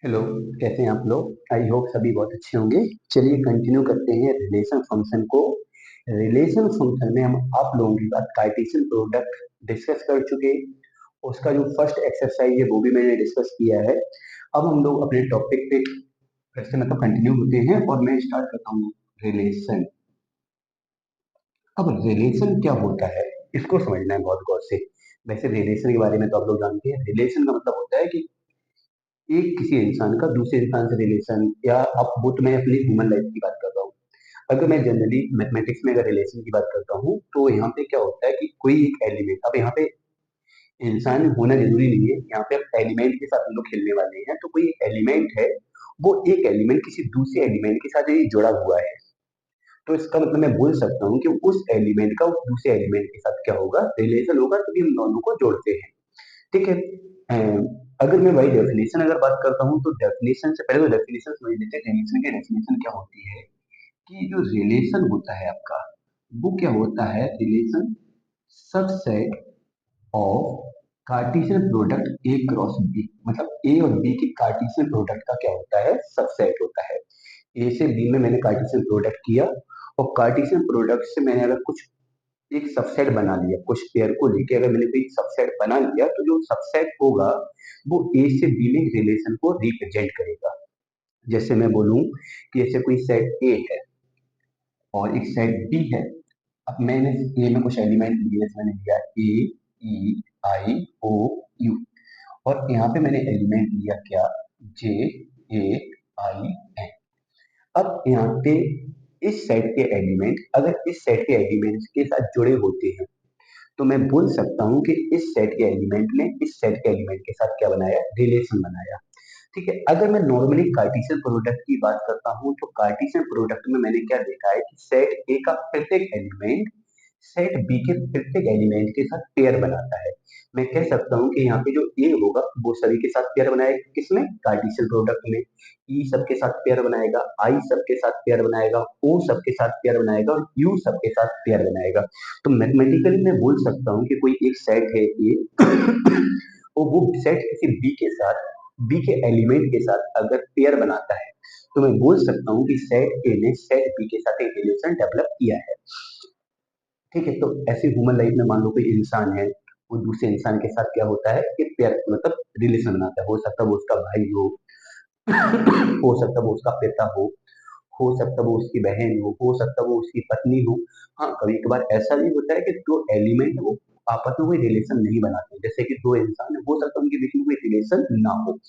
Hello, कैसे हैं आप लोग? आई होप सभी बहुत अच्छे होंगे। चलिए कंटिन्यू करते हैं रिलेशन फंक्शन को। रिलेशन फंक्शन में हम आप लोगों के साथ कार्टेशियन प्रोडक्ट डिस्कस कर चुके। उसका जो फर्स्ट एक्सरसाइज है वो भी मैंने डिस्कस किया है। अब हम लोग अपने टॉपिक पे फिर से मतलब कंटिन्यू होते हैं और मैं स्टार्ट करता हूँ रिलेशन। अब रिलेशन क्या होता है इसको समझना है बहुत गौर से। वैसे रिलेशन के बारे में तो आप लोग जानते हैं। रिलेशन का मतलब होता है कि एक किसी इंसान का दूसरे इंसान से रिलेशन, या अब वो तो मैं अपनी ह्यूमन लाइफ की बात कर रहा हूँ। अगर मैं जनरली मैथमेटिक्स में अगर रिलेशन की बात करता हूँ तो यहाँ पे क्या होता है कि कोई एक एलिमेंट, अब यहाँ पे इंसान होना जरूरी नहीं है, यहाँ पे आप एलिमेंट के साथ हम लोग खेलने वाले हैं। तो कोई एलिमेंट है, वो एक एलिमेंट किसी दूसरे एलिमेंट के साथ यदि जुड़ा हुआ है तो इसका मतलब मैं बोल सकता हूँ कि उस एलिमेंट का उस दूसरे एलिमेंट के साथ क्या होगा, रिलेशन होगा, तभी हम दोनों को जोड़ते हैं। ठीक है। अगर मैं वही डेफिनेशन अगर बात करता हूँ तो डेफिनेशन से पहले तो डेफिनेशन समझ लेते हैं। रिलेशन की डेफिनेशन क्या होती है कि जो रिलेशन होता है आपका, वो क्या होता है, relation subset of Cartesian product A cross B. मतलब ए और बी के कार्टेशियन प्रोडक्ट का क्या होता है, सबसेट होता है। ए से बी में मैंने कार्टेशियन प्रोडक्ट किया और कार्टेशियन प्रोडक्ट से मैंने अगर कुछ एक सबसेट बना लिया, कुछ पेयर को लेके अगर मैंने कोई सबसेट बना लिया तो जो सबसेट होगा वो ए से बी में रिलेशन को रिप्रेजेंट करेगा। जैसे मैं बोलूं कि ऐसे कोई सेट ए है और एक सेट बी है। अब मैंने ए में कुछ एलिमेंट लिए, जैसे मैंने लिया ए, ई, आई, ओ, यू। और यहाँ पे मैंने एलिमेंट लिया क्या, जे, ए, आई, एन। अब यहाँ पे इस सेट के एलिमेंट अगर इस सेट के एलिमेंट्स के साथ जुड़े होते हैं तो मैं बोल सकता हूँ कि इस सेट के एलिमेंट ने इस सेट के एलिमेंट के साथ क्या बनाया, रिलेशन बनाया। ठीक है। अगर मैं नॉर्मली कार्टेशियन प्रोडक्ट की बात करता हूँ तो कार्टेशियन प्रोडक्ट में मैंने क्या देखा है कि सेट ए का प्रत्येक एलिमेंट सेट बी के प्रत्येक एलिमेंट के साथ पेयर बनाता है। मैं कह सकता हूँ कि यहाँ पे जो ए होगा वो सभी के साथ पेयर बनाएगा, किसमें, कार्टेशियन प्रोडक्ट में। ई सबके साथ पेयर बनाएगा, आई सबके साथ पेयर बनाएगा, ओ सबके साथ पेयर बनाएगा और यू सबके साथ पेयर बनाएगा। तो मैथमेटिकली मैं बोल सकता हूँ कि कोई एक सेट है ए और वो सेट किसी बी के साथ, बी के एलिमेंट के साथ अगर पेयर बनाता है तो मैं बोल सकता हूँ कि सेट ए ने सेट बी के साथ एक रिलेशन डेवलप किया है। ठीक है। तो ऐसे ह्यूमन लाइफ में मान लो कोई इंसान है, वो दूसरे इंसान के साथ क्या होता है कि पेयर मतलब रिलेशन बनाता है। हो सकता है वो उसका भाई हो सकता है वो उसका पिता हो सकता है वो उसकी बहन हो सकता है वो उसकी पत्नी हो। हाँ, कभी कभार ऐसा भी होता है कि दो एलिमेंट है वो आपस में कोई रिलेशन नहीं बनाते, जैसे कि दो इंसान है, हो सकता है उनके बीच में कोई रिलेशन ना हो।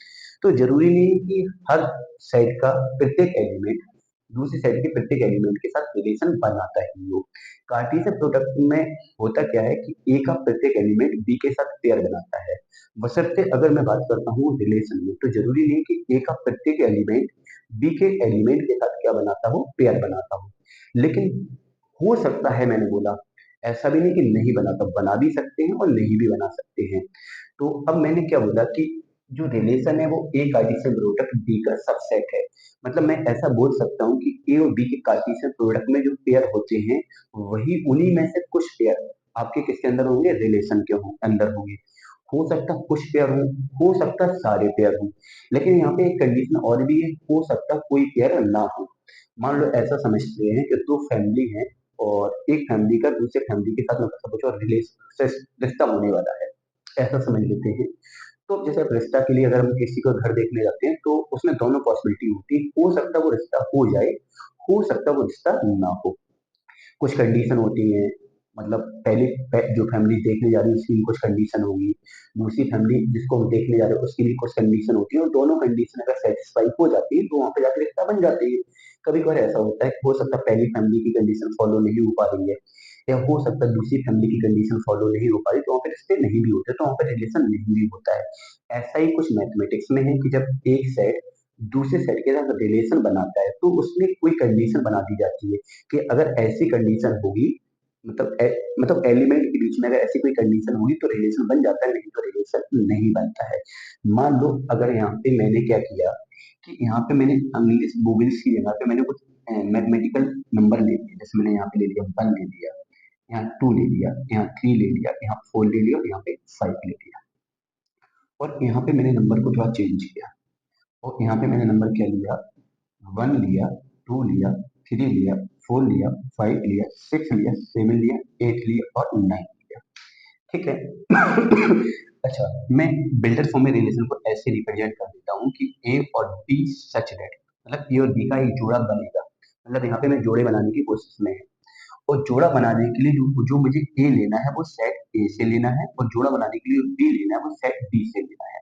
तो जरूरी नहीं है कि हर साइड का प्रत्येक एलिमेंट दूसरी साइड के प्रत्येक एलिमेंट के साथ रिलेशन बनाता ही हो। कार्टेशियन प्रोडक्ट में होता क्या है कि ए का प्रत्येक एलिमेंट बी के साथ पेयर बनाता है। बशर्ते अगर मैं बात करता हूँ रिलेशन में तो जरूरी नहीं कि ए का प्रत्येक एलिमेंट बी के एलिमेंट के साथ क्या बनाता हो, पेयर बनाता हो। लेकिन हो सकता है, मैंने बोला ऐसा भी नहीं कि नहीं बनाता, बना भी सकते हैं और नहीं भी बना सकते हैं। तो अब मैंने क्या बोला कि जो रिलेशन है वो ए कार्टेशियन प्रोडक्ट बी का सबसेट है। मतलब मैं ऐसा बोल सकता हूँ कि ए और बी के कार्टेशियन प्रोडक्ट में जो पेयर होते हैं वही उन्हीं में से कुछ पेयर आपके किसके अंदर होंगे, रिलेशन के अंदर होंगे। हो सकता है कुछ पेयर हो सकता है सारे पेयर हों। लेकिन यहाँ पे एक कंडीशन और भी है, हो सकता है कोई पेयर ना हो। मान लो ऐसा समझते हैं कि दो फैमिली है और एक फैमिली का दूसरे फैमिली के साथ मतलब कुछ और रिलेशन रिश्ता होने वाला है, ऐसा समझ लेते हैं। तो जैसे अब रिश्ता के लिए अगर हम किसी का घर देखने जाते हैं तो उसमें दोनों पॉसिबिलिटी होती है, हो सकता है वो रिश्ता हो जाए, हो सकता है वो रिश्ता ना हो। कुछ कंडीशन होती है, मतलब जो फैमिली देखने जा रही है उसकी भी कुछ कंडीशन होगी, दूसरी फैमिली जिसको हम देखने जा रहे हैं उसकी भी कुछ कंडीशन होती है, और दोनों कंडीशन अगर सेटिस्फाई हो जाती है तो वहां पे जाकर रिश्ता बन जाती है। कभी कभार ऐसा होता है, हो सकता है पहली फैमिली की कंडीशन फॉलो नहीं हो पा रही है, या हो सकता है दूसरी फैमिली की कंडीशन फॉलो नहीं हो पा रही, तो वहाँ पे रिश्ते नहीं भी होते, तो वहाँ पे रिलेशन नहीं भी होता है। ऐसा ही कुछ मैथमेटिक्स में है कि जब एक सेट दूसरे सेट के साथ रिलेशन बनाता है तो उसमें कोई कंडीशन बना दी जाती है कि अगर ऐसी कंडीशन होगी, मतलब एलिमेंट के बीच में अगर ऐसी कोई कंडीशन होगी तो रिलेशन बन जाता है, नहीं तो रिलेशन नहीं बनता है। मान लो अगर यहाँ पे मैंने क्या किया कि यहाँ पे मैंने इंग्लिश बोविल्स की जगह पे मैंने कुछ मैथमेटिकल नंबर ले लिया, जैसे मैंने यहाँ पे ले लिया 1 ले लिया, यहाँ 2 ले लिया, यहाँ 3 ले लिया, यहाँ 4 ले लिया और यहाँ पे 5 ले लिया। और यहाँ पे मैंने नंबर को थोड़ा चेंज किया। और यहाँ पे मैंने नंबर क्या लिया, 1 लिया, 2 लिया, 3 लिया, 4 लिया, 5 लिया, 6 लिया, 7 लिया, 8 लिया और 9 लिया। ठीक है। अच्छा, मैं बिल्डर फॉर्म में रिलेशन को ऐसे रिप्रेजेंट कर देता हूँ कि ए और बी सच दैट, मतलब ए और बी का एक जोड़ा बनेगा। मतलब यहाँ पे मैं जोड़े बनाने की कोशिश में है, और जोड़ा बनाने के लिए जो जो मुझे ए लेना है वो सेट ए से लेना है, और जोड़ा बनाने के लिए बी लेना है वो सेट बी से लेना है।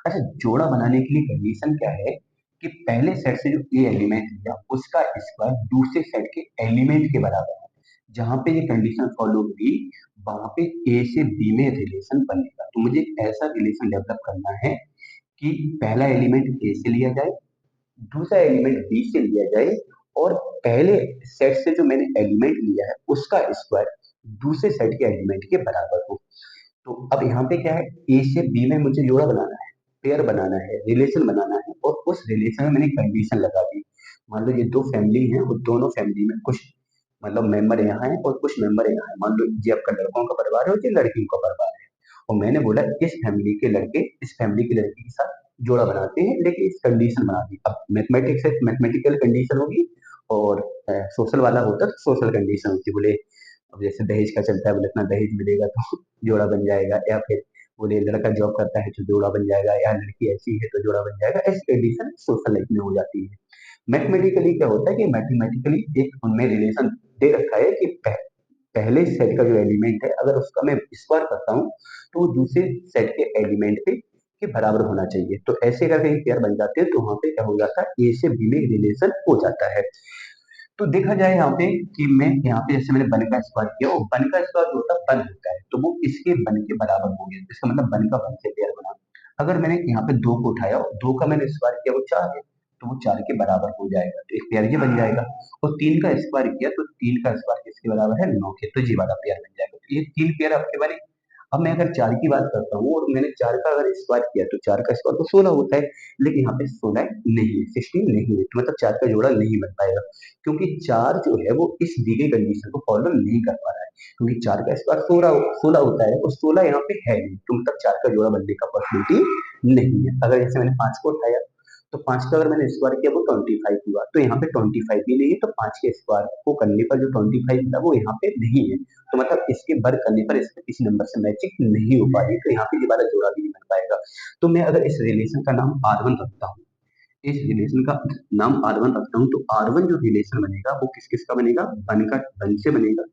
अच्छा, जोड़ा बनाने के लिए कंडीशन क्या है कि पहले सेट से जो ए एलिमेंट लिया उसका स्क्वायर दूसरे सेट के एलिमेंट के बराबर है। जहां पे ये कंडीशन फॉलो होगी वहां पे ए से बी में रिलेशन बनेगा। तो मुझे ऐसा रिलेशन डेवलप करना है कि पहला एलिमेंट ए से लिया जाए, दूसरा एलिमेंट बी से लिया जाए, और पहले सेट से जो मैंने एलिमेंट लिया है उसका स्क्वायर दूसरे सेट के एलिमेंट के बराबर हो। तो अब यहाँ पे क्या है, ए से बी में मुझे जोड़ा बनाना है, पेयर बनाना है, रिलेशन बनाना है, और उस रिलेशन में मैंने कंडीशन लगा दी। मान लो ये दो फैमिली है और दोनों फैमिली में कुछ मतलब मेंबर यहाँ है और कुछ मेंबर यहाँ है। मान लो ये आपका लड़कों का परिवार है और ये लड़कियों का परिवार है, और मैंने बोला इस फैमिली के लड़के इस फैमिली की लड़की के साथ जोड़ा बनाते हैं, लेकिन इस कंडीशन बना दी। अब मैथमेटिक्स से मैथमेटिकल कंडीशन होगी, और सोशल वाला होता तो सोशल कंडीशन होती। बोले अब जैसे दहेज का चलता है, बोले इतना दहेज मिलेगा तो जोड़ा बन जाएगा, या फिर बोले लड़का जॉब करता है तो जोड़ा बन जाएगा, या लड़की ऐसी है तो जोड़ा बन जाएगा। ऐसी कंडीशन सोशल लाइफ में हो जाती है। मैथमेटिकली क्या होता है कि मैथमेटिकली एक उनमें रिलेशन दे रखा है कि पहले सेट का जो एलिमेंट है अगर उसका मैं स्क्वायर करता हूँ तो वो दूसरे सेट के एलिमेंट के बराबर होना चाहिए। तो ऐसे करके पेयर बन जाते हैं, तो वहां पे क्या हो जाता है, ए से बी में रिलेशन हो जाता है। तो देखा जाए यहाँ पे कि मैं यहाँ पे जैसे मैंने बन का स्क्वायर किया, और बन का स्क्वायर जो होता है बन होता है, तो वो इसके बन के बराबर हो गया। इसका मतलब बन का बन से पेयर बना। अगर मैंने यहाँ पे दो को उठाया और दो का मैंने स्क्वायर किया वो चार है, तो वो चार के बराबर हो जाएगा, तो एक पेयर ये बन जाएगा। और तीन का स्क्वायर किया तो तीन का स्क्वायर किसके बराबर है, नौ के, तो ये वाला पेयर बन जाएगा। तो ये तीन पेयर आपके बने। अब मैं अगर चार की बात करता हूँ और मैंने चार का अगर स्क्वायर किया तो चार का स्क्वायर तो 16 होता है, लेकिन यहाँ पे 16 नहीं है, 16 नहीं है, तो मतलब चार का जोड़ा नहीं बन पाएगा, क्योंकि चार जो है वो इस दी गई कंडीशन को फॉलो नहीं कर पा रहा है। क्योंकि चार का स्क्वायर 16 होता है और 16 यहाँ पे है नहीं, तो मतलब चार का जोड़ा बनने का पॉसिबिलिटी नहीं है। अगर जैसे मैंने पांच को उठाया तो पांच का अगर मैंने स्क्वायर किया वो 25 हुआ, तो यहाँ पे 25 भी नहीं है, तो पांच के स्क्वायर को करने पर जो 25 था वो यहाँ पे नहीं है। तो मतलब इसके वर्ग करने पर इसके किसी नंबर से मैचिंग नहीं हो पा रही, तो यहाँ पे ये वाला जोड़ा भी नहीं बन पाएगा। तो मैं अगर इस रिलेशन का नाम R1 रखता हूँ, इस रिलेशन का नाम R1 रखता हूँ, तो R1 जो रिलेशन बनेगा वो किस किस का बनेगा, वन का वन से बनेगा,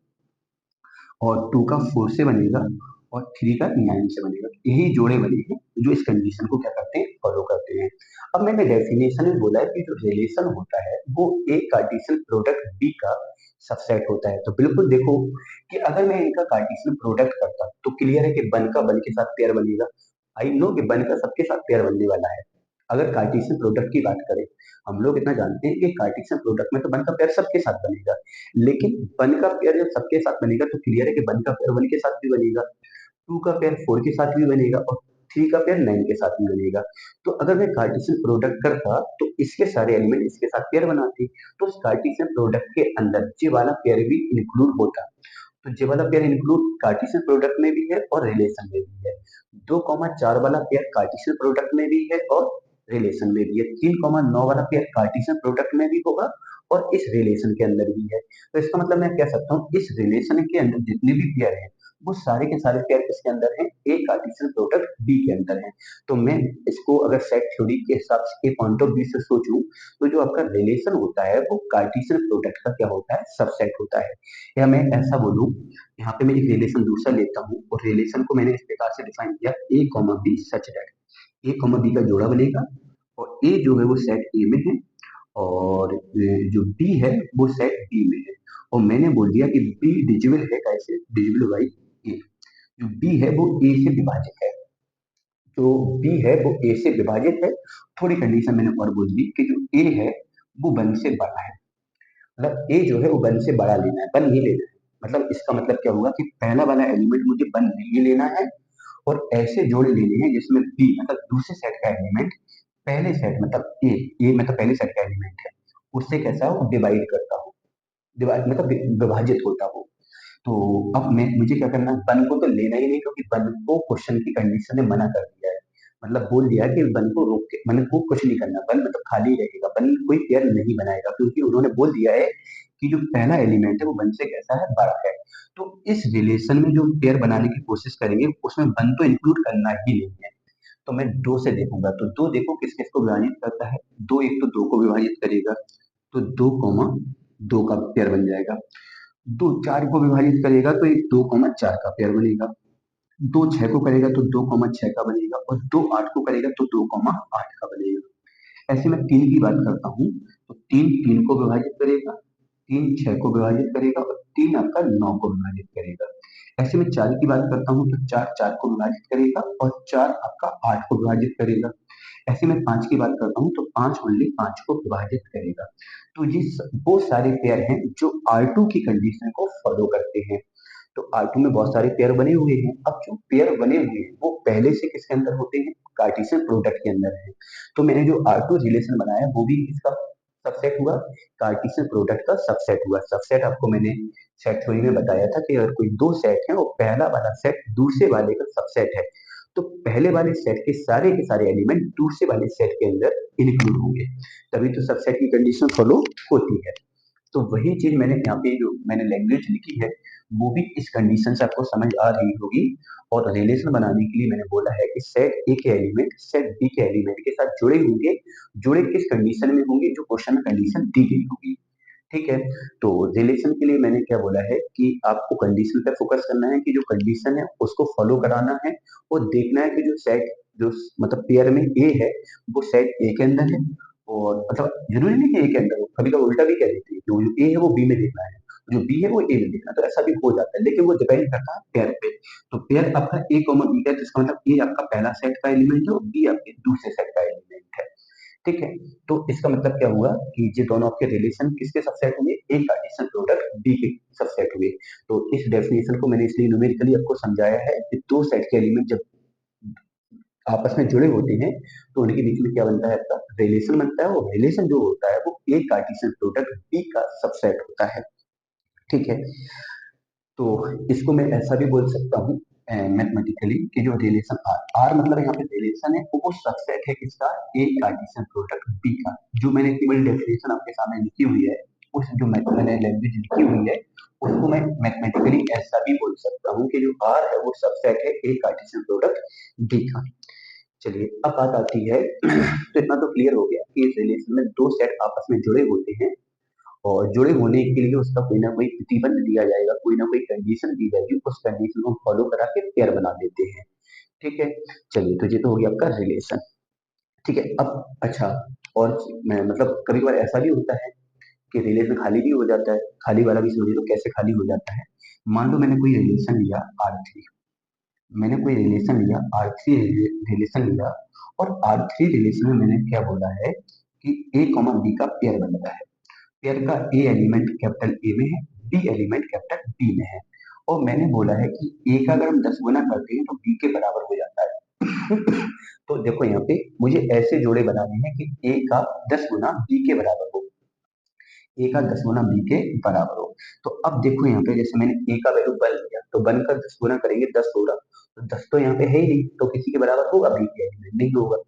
और टू का फोर से बनेगा, और थ्री का नाइन से बनेगा। यही जोड़े बने हैं जो इस कंडीशन को क्या करते हैं, फॉलो करते हैं। अब मैंने डेफिनेशन में बोला है कि जो रिलेशन होता है वो ए कार्टेशियन प्रोडक्ट बी का सबसेट होता है। तो बिल्कुल देखो कि अगर मैं इनका कार्टेशियन प्रोडक्ट करता तो क्लियर है कि वन का वन के साथ पेयर बनेगा। आई नो कि वन का सबके साथ पेयर बनने वाला है। अगर कार्टेशियन प्रोडक्ट की बात करें, हम लोग इतना जानते हैं कि कार्टेशियन प्रोडक्ट में तो वन का पेयर सबके साथ बनेगा, लेकिन वन का पेयर जब सबके साथ बनेगा तो क्लियर है कि वन का पेयर वन के साथ भी बनेगा, टू का पेयर फोर के साथ भी बनेगा, और थ्री का पेयर नाइन के साथ भी बनेगा। तो अगर मैं कार्टेशियन प्रोडक्ट करता तो इसके सारे एलिमेंट इसके साथ पेयर बनाते, तो उस कार्टेशियन प्रोडक्ट के अंदर ये वाला पेयर भी इंक्लूड होता। तो ये वाला पेयर इंक्लूड कार्टेशियन प्रोडक्ट में भी है और रिलेशन में भी है। 2,4 वाला पेयर कार्टेशियन प्रोडक्ट में भी है और रिलेशन में भी है। 3,9 वाला पेयर कार्टेशियन प्रोडक्ट में भी होगा और इस रिलेशन के अंदर भी है। तो इसका मतलब मैं कह सकता हूँ इस रिलेशन के अंदर जितने भी पेयर हैं वो सारे के सारे पेयर किसके अंदर हैं, ए कार्टेशियन प्रोडक्ट बी के अंदर है। तो मैं इसको अगर सेट थ्योरी के हिसाब से पॉइंट ऑफ व्यू से सोचूं, तो जो आपका रिलेशन होता है वो कार्टेशियन प्रोडक्ट का क्या होता है, सबसेट होता है। या मैं ऐसा बोलूं, यहाँ पे मैं एक रिलेशन दूसरा लेता हूँ और रिलेशन को मैंने इस प्रकार से डिफाइन किया, A comma B such that, A comma B का जोड़ा बनेगा, और ए जो है वो सेट ए में है, और जो बी है वो सेट बी में है। और मैंने बोल दिया कि बी डिजिबल है, कैसे डिजिबल बाई ए। जो बी है वो ए से विभाजित है, जो बी है वो ए से विभाजित है। थोड़ी कंडीशन मैंने और बोल दी कि जो ए है वो वन से बड़ा है, मतलब ए जो है वो वन से बड़ा लेना है, वन नहीं लेना है। मतलब इसका मतलब क्या हुआ कि पहला वाला एलिमेंट मुझे वन नहीं लेना है, और ऐसे जोड़े लेने हैं जिसमें बी मतलब दूसरे सेट का एलिमेंट पहले सेट मतलब ए मतलब पहले सेट का एलिमेंट है उससे कैसा हो, डिवाइड करता हो, डिवाइड मतलब विभाजित होता हो। तो अब मैं मुझे क्या करना है, वन को तो लेना ही नहीं, क्योंकि वन को क्वेश्चन की कंडीशन ने मना कर दिया है। मतलब बोल दिया कि वन को रोक के वन को कुछ नहीं करना, वन मतलब खाली रहेगा, वन कोई पेयर नहीं बनाएगा, क्योंकि उन्होंने बोल दिया है कि जो पहला एलिमेंट है वो वन से कैसा है, बड़ा है। तो इस रिलेशन में जो पेयर बनाने की कोशिश करेंगे उसमें वन तो इंक्लूड करना ही नहीं है। तो मैं दो से देखूंगा, तो दो देखो किस किस को विभाजित करता है, दो एक तो दो को विभाजित करेगा, तो दो कॉमा दो का पेयर बन जाएगा। दो चार को विभाजित करेगा तो एक दो कॉमा चार का पेयर बनेगा। दो छह को करेगा तो दो कॉमा छह का बनेगा, और दो आठ को करेगा तो दो कॉमा आठ का बनेगा। ऐसे में तीन की बात करता हूँ, तो तीन तीन को विभाजित करेगा, तीन छह को विभाजित करेगा, और तीन आपका नौ को विभाजित करेगा। ऐसे में चार की बात करता हूँ तो चार चार को विभाजित करेगा, और चार आपका आठ को विभाजित करेगा। ऐसे में पांच की बात करता हूँ तो पांच ओनली पांच को विभाजित करेगा। तो ये वो सारे पेयर हैं जो R2 की कंडीशन को फॉलो करते हैं। तो R2 में बहुत सारे पेयर बने हुए हैं। अब जो पेयर बने हुए हैं वो पहले से किसके अंदर होते हैं, कार्टेशियन प्रोडक्ट के अंदर है। तो मैंने जो R2 रिलेशन बनाया वो भी इसका सबसेट हुआ, कार्टेशियन प्रोडक्ट का सबसेट हुआ। सबसेट आपको मैंने सेट थ्योरी में बताया था कि अगर कोई दो सेट है और पहला वाला सेट दूसरे वाले का सबसेट है, तो पहले वाले सेट के सारे एलिमेंट दूसरे वाले सेट के अंदर इंक्लूड होंगे, तभी तो सबसेट की कंडीशन फॉलो होती है। तो वही चीज मैंने यहाँ पे जो मैंने लैंग्वेज लिखी है वो भी इस कंडीशन से आपको समझ आ रही होगी। और रिलेशन बनाने के लिए मैंने बोला है कि सेट ए के एलिमेंट सेट बी के एलिमेंट के साथ जुड़े होंगे, जुड़े किस कंडीशन में होंगे, जो क्वेश्चन में कंडीशन दी गई होगी। ठीक है, तो रिलेशन के लिए मैंने क्या बोला है कि आपको कंडीशन पर फोकस करना है, कि जो कंडीशन है उसको फॉलो कराना है, और देखना है कि जो सेट जो मतलब पेयर में ए है वो सेट ए के अंदर है। और मतलब जरूरी नहीं कि ए के अंदर हो, कभी कभी उल्टा भी कह देते हैं कि वो जो ए है वो बी में देखना है, जो बी है वो ए में देखना है, तो ऐसा भी हो जाता है, लेकिन वो डिपेंड करता है पेयर पे। तो पेयर आपका ए कॉमा बी का है, जिसका मतलब ए आपका पहला सेट का एलिमेंट है और बी आपके दूसरे सेट का एलिमेंट है। ठीक है, तो इसका मतलब क्या हुआ कि ये दोनों आपके रिलेशन किसके सबसेट हुए, ए कार्टेशियन प्रोडक्ट बी के सबसेट हुए। तो इस डेफिनेशन को मैंने इसलिए न्यूमेरिकली आपको समझाया है कि दो सेट के एलिमेंट जब आपस में जुड़े होते हैं तो उनके बीच में क्या बनता है, आपका रिलेशन बनता है, और रिलेशन जो होता है वो ए कार्टेशियन प्रोडक्ट बी का सबसेट होता है। ठीक है, तो इसको मैं ऐसा भी बोल सकता हूँ मैथमेटिकली कि जो रिलेशन आर आर मतलब यहाँ पे रिलेशन है वो सबसेट है किसका, ए कार्टेशियन प्रोडक्ट बी का। जो मैंने केवल डेफिनेशन आपके सामने लिखी हुई है, उस जो मैंने लैंग्वेज लिखी हुई है उसको मैं मैथमेटिकली ऐसा भी बोल सकता हूँ कि जो आर है वो सबसेट है ए कार्टेशियन प्रोडक्ट बी का। चलिए अब बात आती है तो इतना तो क्लियर हो गया कि इस रिलेशन में दो सेट आपस में जुड़े होते हैं, और जुड़े होने के लिए उसका कोई ना कोई प्रतिबंध दिया जाएगा, कोई ना कोई कंडीशन दी जाएगी, उस कंडीशन को फॉलो करा के पेयर बना देते हैं। ठीक है, चलिए तो ये तो हो गया आपका रिलेशन। ठीक है, अब अच्छा, और मैं मतलब कभी कभार ऐसा भी होता है कि रिलेशन खाली भी हो जाता है, खाली वाला भी समझ लो कैसे खाली हो जाता है। मान लो मैंने कोई रिलेशन लिया R3, मैंने कोई रिलेशन लिया R3 रिलेशन लिया, और R3 रिलेशन में मैंने क्या बोला है कि ए कॉमा बी का पेयर बन रहा है। पेयर का ए एलिमेंट कैपिटल ए में है, बी एलिमेंट कैपिटल बी में है, और मैंने बोला है कि ए का अगर हम 10 गुना करते हैं तो बी के बराबर हो जाता है। तो देखो यहाँ पे मुझे ऐसे जोड़े बनाने हैं कि ए का 10 गुना बी के बराबर हो, ए का 10 गुना बी के बराबर हो। तो अब देखो यहाँ पे जैसे मैंने ए का वैल्यू 1 लिया, तो 1 का 10 गुना करेंगे 10 होगा, तो 10 तो यहाँ पे है ही नहीं, तो किसी के बराबर होगा, बी के एलिमेंट नहीं होगा।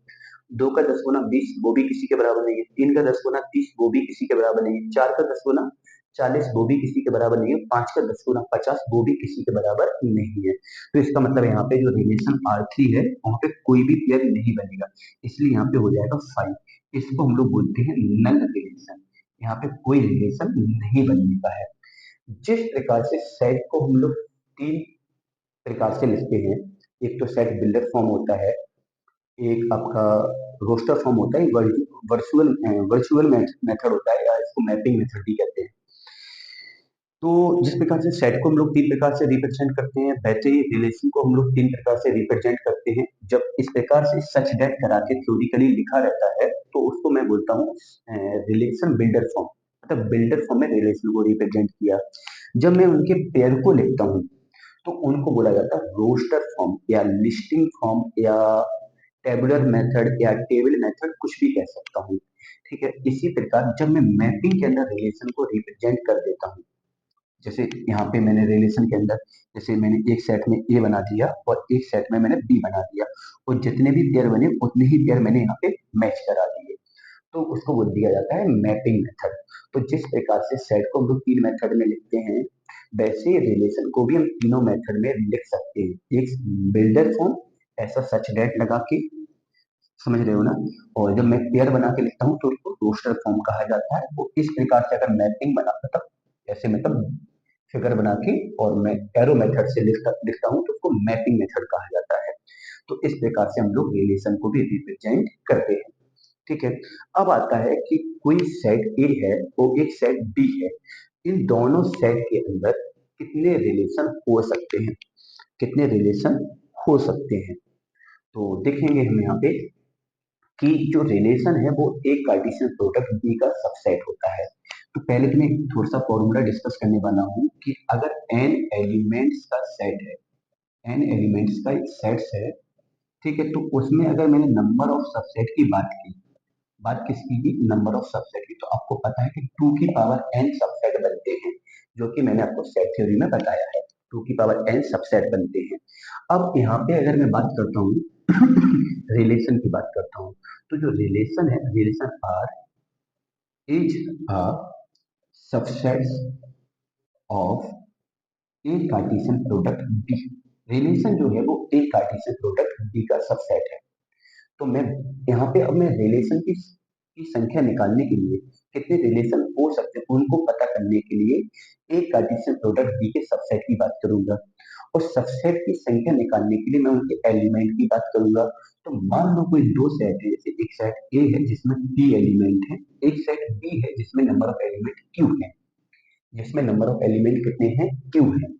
दो का 10 गुना 20 वो भी किसी के बराबर नहीं है, तीन का 10 गुना 30 वो भी किसी के बराबर नहीं है, चार का 10 गुना 40 वो भी किसी के बराबर नहीं है, पांच का 10 गुना 50 वो भी किसी के बराबर नहीं है। तो इसका मतलब यहाँ पे जो रिलेशन R3 है वहां पे कोई भी पेयर नहीं बनेगा, इसलिए यहाँ पे हो जाएगा 5। इसको हम लोग बोलते हैं नल रिलेशन, यहाँ पे कोई रिलेशन नहीं बनने का है। जिस प्रकार से सेट को हम लोग तीन प्रकार से लिखते हैं, एक तो सेट बिल्डर फॉर्म होता है, एक आपका रोस्टर फॉर्म होता है, वर्चुअल वर्चुअल मेथड होता है, या इसको मैपिंग मेथड भी कहते हैं। तो जिस प्रकार से सेट को हम लोग तीन प्रकार से रिप्रेजेंट करते हैं, वैसे ही रिलेशन को हम लोग तीन प्रकार से रिप्रेजेंट करते हैं। जब इस प्रकार से सच दैट करा के थ्योरिकली लिखा रहता है तो उसको मैं बोलता हूँ रिलेशन बिल्डर फॉर्म, मतलब बिल्डर फॉर्म में रिलेशन को रिप्रेजेंट किया। जब मैं उनके पेयर को लिखता हूँ तो उनको बोला जाता है रोस्टर फॉर्म या लिस्टिंग फॉर्म या टेबुलर मेथड या टेबल मेथड, कुछ भी कह सकता हूँ। ठीक है, इसी प्रकार जब मैं मैपिंग के अंदर रिलेशन को रिप्रेजेंट कर देता हूँ, जैसे यहाँ पे मैंने रिलेशन के अंदर जैसे मैंने एक सेट में ए बना दिया और एक सेट में मैंने बी बना दिया, और जितने भी पेयर बने उतने ही पेयर मैंने यहाँ पे मैच करा दिए, तो उसको बोल दिया जाता है मैपिंग मेथड। तो जिस प्रकार से सेट को हम लोग तीन मेथड में लिखते हैं, वैसे रिलेशन को भी हम तीनों मेथड में लिख सकते हैं। एक बिल्डर फॉर्म, ऐसा सच डेट लगा के, समझ रहे हो ना। और जब मैं पेयर बना के लिखता हूँ तो उसको रोस्टर फॉर्म कहा जाता है। वो इस प्रकार से अगर मैपिंग बनाता तब ऐसे मतलब फिगर बना के और मैं एरो मेथड से लिखता लिखता हूँ तो उसको मैपिंग मेथड कहा जाता है। तो इस प्रकार से हम लोग रिलेशन को भी रिप्रेजेंट करते हैं। ठीक है। अब आता है कि कोई सेट ए है और एक सेट बी है, इन दोनों सेट के अंदर कितने रिलेशन हो सकते हैं, कितने रिलेशन हो सकते हैं। तो देखेंगे हम यहाँ पे कि जो रिलेशन है वो एक कार्टेशियन प्रोडक्ट बी का सबसेट होता है। तो पहले तो मैं थोड़ा सा फॉर्मूला डिस्कस करने वाला हूँ कि अगर एन एलिमेंट्स का सेट है, एन एलिमेंट्स का एक सेट है, ठीक है, तो उसमें अगर मैंने नंबर ऑफ सबसेट की बात किसकी की, नंबर ऑफ सबसेट की, तो आपको पता है कि टू की पावर एन सबसेट बनते हैं, जो कि मैंने आपको सेट थ्योरी में बताया है, टू की पावर एन सबसेट बनते हैं। अब यहाँ पे अगर मैं बात करता हूँ रिलेशन की बात करता हूँ, तो जो रिलेशन है, relation R is a subset of A Cartesian product B. Relation जो है वो ए कार्टेशियन प्रोडक्ट बी का सबसेट है। तो मैं यहाँ पे अब मैं रिलेशन की संख्या निकालने के लिए, कितने रिलेशन हो सकते हैं उनको पता करने के लिए एक कार्टेशियन प्रोडक्ट बी के सबसेट की बात करूंगा, और सबसेट की संख्या निकालने के लिए मैं उनके एलिमेंट की बात करूंगा। तो मान लो कोई दो सेट है, जैसे एक सेट ए है जिसमें पी एलिमेंट है, एक सेट बी है जिसमें नंबर ऑफ एलिमेंट क्यू है, जिसमें नंबर ऑफ एलिमेंट कितने हैं, क्यू है।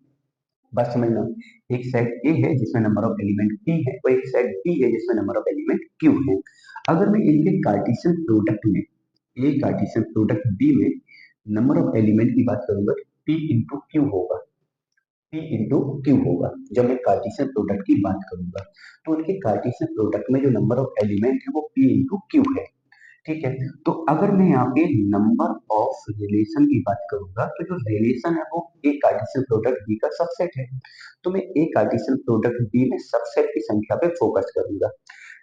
बस समझना, एक सेट ए है जिसमें नंबर ऑफ एलिमेंट पी है और एक सेट बी है जिसमें नंबर ऑफ एलिमेंट क्यू है। अगर मैं इनके कार्टेशियन प्रोडक्ट में, ए कार्टेशियन प्रोडक्ट बी में नंबर ऑफ एलिमेंट की बात करूंगा तो पी इंटू क्यू होगा, पी इंटू क्यू होगा। जब मैं कार्टेशियन प्रोडक्ट की बात करूंगा तो उनके कार्टेशियन प्रोडक्ट में जो नंबर ऑफ एलिमेंट है वो पी इंटू क्यू है। ठीक है। तो अगर मैं यहाँ पे नंबर ऑफ रिलेशन की बात करूंगा तो जो रिलेशन है वो ए कार्टेशियन प्रोडक्ट बी का सबसेट है। तो मैं ए कार्टेशियन प्रोडक्ट बी में सबसेट की संख्या पे फोकस करूंगा।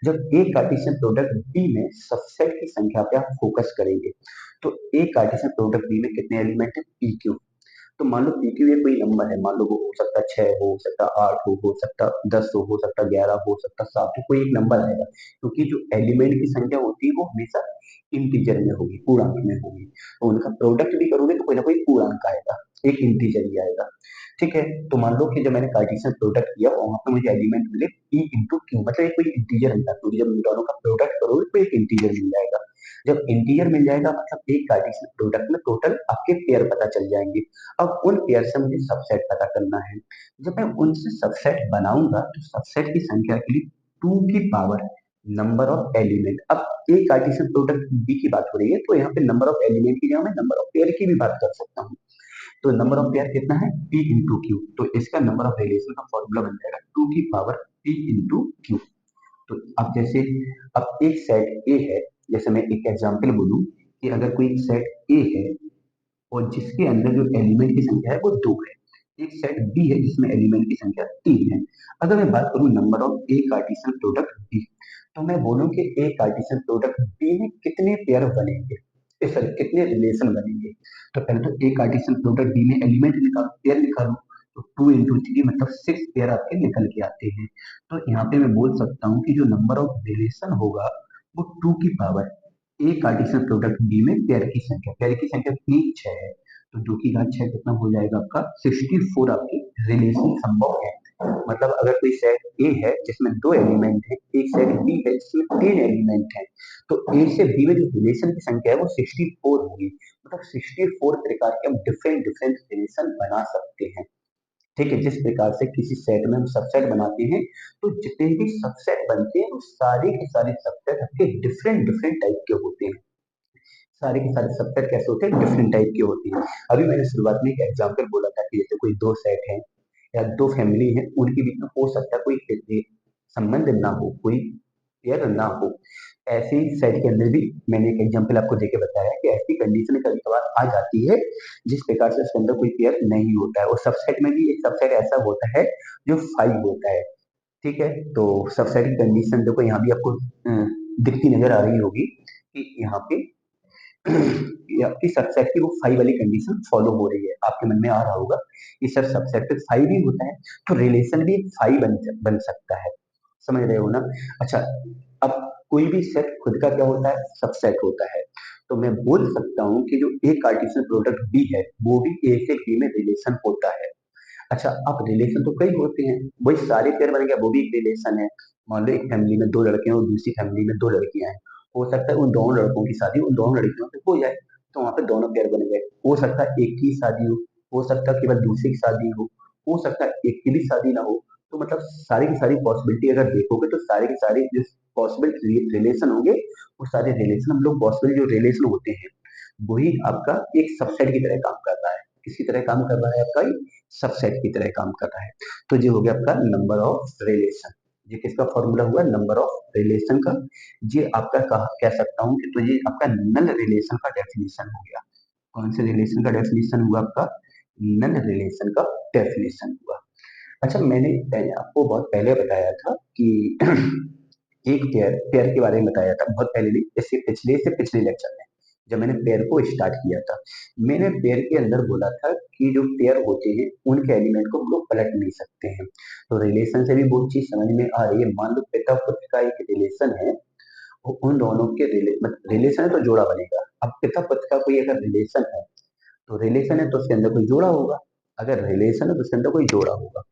जब ए कार्टेशियन प्रोडक्ट बी में सबसेट की संख्या पे आप फोकस करेंगे तो ए कार्टेशियन प्रोडक्ट बी में कितने एलिमेंट है, पी क्यू। तो मान लो पी क्यू एक कोई नंबर है, मान लो वो हो सकता है 6 हो सकता है 8 हो सकता है 10 हो सकता है 11 हो सकता है 7 कोई एक नंबर आएगा, क्योंकि जो एलिमेंट की संख्या होती है वो हमेशा इंटीजर में होगी, पूर्णांक में होगी। तो उनका प्रोडक्ट भी करोगे तो कोई ना कोई पूर्णांक आएगा, एक इंटीजर ही आएगा। ठीक है। तो मान लो कि जब मैंने कार्टेशियन प्रोडक्ट किया वहां पे मुझे एलिमेंट मिले पी इंटू क्यू, मतलब एक कोई इंटीजर मिला, तो जब इन दोनों का प्रोडक्ट करोगे तो एक इंटीजर मिल जाएगा। जब इंटीजर मिल जाएगा मतलब एक कार्टेशियन प्रोडक्ट में टोटल आपके पेयर पता चल जाएंगे। अब उन पेयर से मुझे सबसेट पता करना है। जब मैं उनसे सबसेट बनाऊंगा तो सबसेट की संख्या के लिए टू की पावर नंबर ऑफ एलिमेंट, अब एक कार्टेशियन प्रोडक्ट बी की बात हो रही है तो यहाँ पे नंबर ऑफ एलिमेंट की जगह मैं नंबर ऑफ पेयर की भी बात कर सकता हूँ। तो नंबर ऑफ पेयर कितना है, पी इंटू क्यू, तो इसका नंबर ऑफ रिलेशन का फॉर्मूला बन जाएगा टू की पावर पी इंटू क्यू। तो अब जैसे अब एक सेट ए है, जैसे मैं एक एग्जांपल बोलूं कि अगर कोई सेट ए है और जिसके अंदर जो एलिमेंट की संख्या है वो दो है, एक सेट बी है जिसमें एलिमेंट की संख्या तीन है। अगर मैं बात करूं number of A Cartesian product B, तो मैं बोलूं कि ए कार्टेशियन प्रोडक्ट बी में कितने पेयर बनेंगे, सॉरी कितने रिलेशन बनेंगे। तो पहले तो ए कार्टेशियन प्रोडक्ट बी में एलिमेंट निकालो, पेयर निकालो, तो टू इंटू थ्री मतलब सिक्स पेयर आपके निकल के आते हैं। तो यहाँ पे मैं बोल सकता हूँ कि जो नंबर ऑफ रिलेशन होगा वो टू की power A Cartesian product B में पेयर की संख्या कितनी, छह है, तो दो की घात छह कितना हो जाएगा आपका 64 आपके रिलेशन संभव है। मतलब अगर कोई सेट ए है जिसमें दो एलिमेंट है, एक सेट बी है जिसमें तीन एलिमेंट है, तो ए से बी में जो रिलेशन की संख्या है वो 64 होगी। मतलब 64 प्रकार के हम डिफरेंट डिफरेंट रिलेशन बना सकते हैं। ठीक है। जिस प्रकार से किसी सेट में हम सबसेट बनाते हैं तो जितने भी सबसेट बनते हैं वो सारे के सारे सबसेट आपके डिफरेंट डिफरेंट टाइप के होते हैं। सारे के सारे सबसेट कैसे होते हैं, डिफरेंट टाइप के होते हैं। अभी मैंने शुरुआत में एक एग्जांपल बोला था कि जैसे कोई दो सेट है या दो फैमिली है, उनके बीच में हो सकता है कोई संबंध ना हो, कोई पेयर ना हो। ऐसे ही सेट के अंदर भी मैंने एक एग्जांपल आपको देके बताया कि ऐसी कंडीशन कभी कभार आ जाती है जिस प्रकार से उसके अंदर कोई पेयर नहीं होता है। और सबसेट में भी एक सबसेट ऐसा होता है जो फाइव होता है, ठीक है, तो सबसेट की कंडीशन देखो यहाँ भी आपको दिखती नजर आ रही होगी कि यहाँ पे आपकी सबसेट की वो फाइव वाली कंडीशन फॉलो हो रही है। आपके मन में आ रहा होगा कि सर सबसेट पे फाइव ही होता है, तो रिलेशन भी फाइव बन सकता है। समझ रहे हो ना? अच्छा, अब कोई भी सेट खुद का क्या होता है? सबसेट होता है। तो मैं बोल सकता हूँ कि जो ए कार्टेशियन प्रोडक्ट बी है, वो भी ए से बी में रिलेशन होता है। अच्छा, अब रिलेशन तो कई होते हैं, वही सारे पेयर बन गया वो भी एक रिलेशन है। मान लो एक फैमिली में दो लड़के हैं और दूसरी फैमिली में दो लड़कियां हैं। हो सकता है उन दोनों लड़कों की शादी उन दोनों लड़कियों से हो जाए, तो वहां पे दोनों पेयर बन गए। हो सकता है एक की शादी हो सकता है केवल दूसरी की शादी हो सकता है एक की भी शादी ना हो। तो मतलब सारी की सारी पॉसिबिलिटी अगर देखोगे तो सारे के सारे जो पॉसिबल रिलेशन होंगे, वो सारे रिलेशन हम लोग पॉसिबल जो रिलेशन होते हैं, वही आपका एक सबसेट की तरह काम कर रहा है। किसकी तरह काम कर रहा है? आपका सबसेट की तरह काम कर रहा है। तो ये हो गया आपका नंबर ऑफ रिलेशन। ये किसका फॉर्मूला हुआ? नंबर ऑफ रिलेशन का। ये आपका कह सकता हूँ कि तो ये आपका नल रिलेशन का डेफिनेशन हो गया। कौन से रिलेशन का डेफिनेशन हुआ? आपका नल रिलेशन का डेफिनेशन हुआ। अच्छा, मैंने आपको बहुत पहले बताया था कि एक पेयर पेयर के बारे में बताया था, बहुत पहले नहीं, इससे पिछले लेक्चर में जब मैंने पेयर को स्टार्ट किया था, मैंने पेयर के अंदर बोला था कि जो पेयर होते हैं उनके एलिमेंट को हम लोग पलट नहीं सकते हैं। तो रिलेशन से भी बहुत चीज समझ में आ रही है। मान लो पिता पुत्र का एक रिलेशन है, उन दोनों के रिलेशन है तो जोड़ा बनेगा। अब पिता पुत्र का कोई अगर रिलेशन है, तो रिलेशन है तो उसके अंदर कोई जोड़ा होगा। अगर रिलेशन है तो उसके अंदर कोई जोड़ा होगा।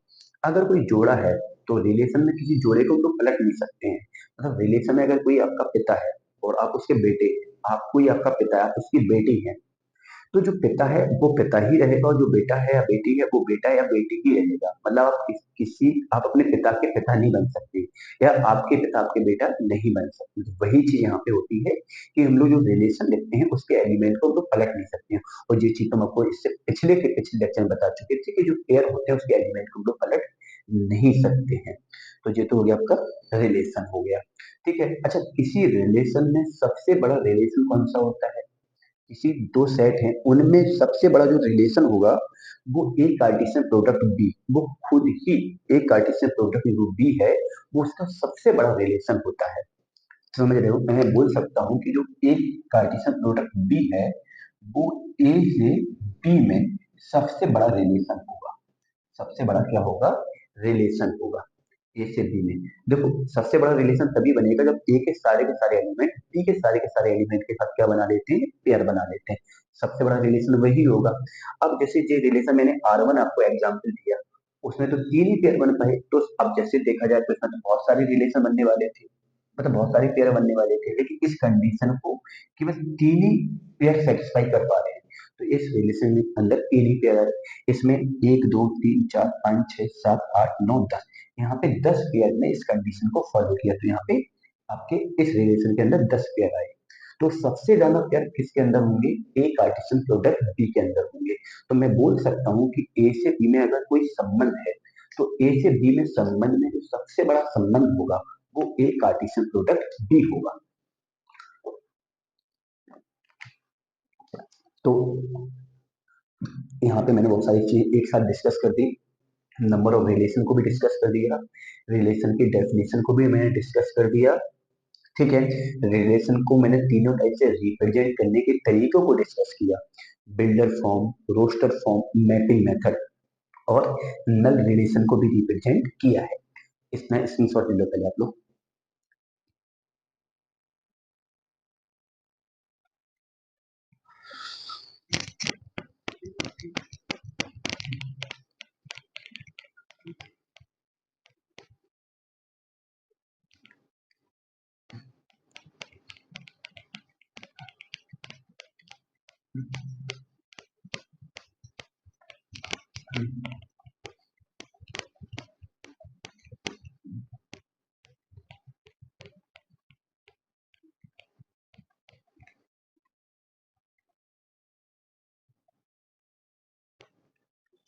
अगर कोई जोड़ा है तो रिलेशन में किसी जोड़े को हम लोग पलट नहीं सकते हैं। मतलब रिलेशन में अगर कोई आपका पिता है और आप उसके बेटे, आप कोई आपका पिता है आप उसकी बेटी है, तो जो पिता है वो पिता ही रहेगा और जो बेटा है या बेटी है वो बेटा या बेटी ही रहेगा। मतलब आप किसी आप अपने पिता के पिता नहीं बन सकते, या आपके पिता आपके बेटा नहीं बन सकते। तो वही चीज यहाँ पे होती है कि हम लोग जो रिलेशन लिखते हैं उसके एलिमेंट को हम लोग पलट नहीं सकते हैं। और ये चीज तो हम आपको इससे पिछले लेक्चर में बता चुके थे कि जो पेयर होते हैं उसके एलिमेंट को हम लोग पलट नहीं सकते हैं। तो ये तो हो गया आपका रिलेशन हो गया। ठीक है। अच्छा, किसी रिलेशन में सबसे बड़ा रिलेशन कौन सा होता है? किसी दो सेट हैं उनमें सबसे बड़ा जो रिलेशन होगा वो ए कार्टेशियन प्रोडक्ट बी, वो खुद ही एक कार्टेशियन प्रोडक्ट जो बी है वो उसका सबसे बड़ा रिलेशन होता है। समझ रहे हो? मैं बोल सकता हूँ कि जो एक कार्टेशियन प्रोडक्ट बी है वो ए से बी में सबसे बड़ा रिलेशन होगा। सबसे बड़ा क्या होगा? रिलेशन होगा ए से बी में। देखो, सबसे बड़ा रिलेशन तभी बनेगा जब ए के सारे एलिमेंट बी के सारे एलिमेंट के साथ क्या बना लेते हैं? पेयर बना लेते हैं। सबसे बड़ा रिलेशन वही होगा। अब जैसे ये रिलेशन मैंने R1 आपको एग्जांपल दिया, उसमें तो तीन ही पेयर बन पाए, तो अब जैसे देखा जाए तो इसमें तो बहुत सारे रिलेशन बनने वाले थे, मतलब बहुत सारे पेयर बनने वाले थे, लेकिन इस कंडीशन को केवल तीन ही पेयर सेटिस्फाई कर पा रहे हैं। तो इस रिलेशन के अंदर तीन ही पेयर है। इसमें एक दो तीन चार पाँच छह सात आठ नौ दस, यहाँ पे 10 पेयर ने इस कंडीशन को फॉलो किया, तो यहाँ पे आपके इस रिलेशन के अंदर 10 पेयर आए। तो सबसे ज्यादा पेयर किसके अंदर होंगे? ए कार्टेशियन प्रोडक्ट बी के अंदर होंगे। तो मैं बोल सकता हूँ कि ए से बी में अगर कोई संबंध है, तो ए से बी में संबंध में जो सबसे बड़ा संबंध होगा वो ए कार्टेशियन प्रोडक्ट बी होगा। तो यहाँ पे मैंने बहुत सारी चीज एक साथ डिस्कस कर दी। नंबर ऑफ रिलेशन को भी डिस्कस कर दिया, रिलेशन की डेफिनेशन को भी मैंने डिस्कस कर दिया। ठीक है। रिलेशन को मैंने तीनों टाइप से रिप्रेजेंट करने के तरीकों को डिस्कस किया। Builder form, roster form, mapping method, और नल रिलेशन को भी रिप्रेजेंट किया है। इसमें स्क्रीनशॉट ले लो पहले आप लोग।